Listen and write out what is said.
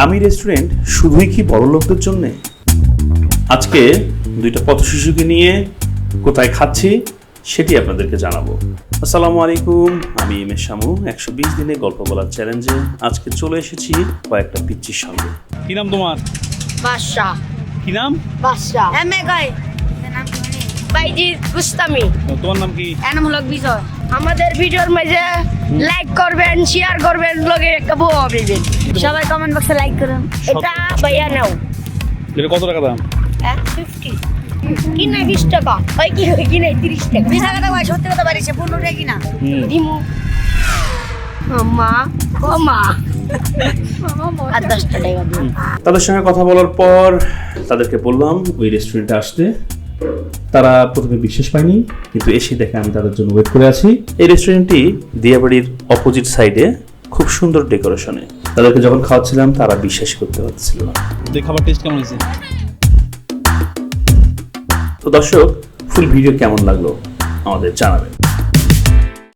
দামি রেস্টুরেন্ট শুধুই কি বড় লোকদের জন্য? আজকে দুইটা পথশিশুকে নিয়ে কোথায় খাচ্ছি সেটি আপনাদেরকে জানাবো। আসসালামু আলাইকুম, আমি এম এস শামু। 120 দিনে গল্প বলার চ্যালেঞ্জে আজকে চলে এসেছি কয়েকটা পিচ্চির সঙ্গে। কি নাম তোমার? বাদশা। কি নাম? বাদশা এমএ গাই নাম কি? বাইজি গুস্তামি। তোমার নাম কি? এনাম হলো বিজয়। আমাদের ভিডিওর মাঝে লাইক করবেন, শেয়ার করবেন, লগে একটা বউ দিবেন। সবাই কমেন্ট বক্সে লাইক করুন। এটা ভাইয়া নাও। এটা কত টাকা দাম? 50 কিনা 20 টাকা হয় কি হয় কিনা 30 টাকা 20 টাকা ভাই সত্যি কথা বাড়িছে 15 টাকা কিনা দিমু মা আর 10 টাকা দিও। তাদের সঙ্গে কথা বলার পর তাদেরকে বললাম ওই রেস্টুরেন্টে আসতে। তারা প্রথমে বিশ্বাস পায়নি, কিন্তু এসে দেখে আমি তাদের জন্য ওয়েট করে আছি। এই রেস্টুরেন্টটি দিয়াবাড়ির অপোজিট সাইডে, খুব সুন্দর ডেকোরেশনে। তাদেরকে যখন খাওয়াচ্ছিলাম তারা বিশ্বাস করতে পারছিল না। এই খাবার টেস্ট কেমন হয়েছে? তো দর্শক, ফুল ভিডিও কেমন লাগলো আমাদের জানাবেন।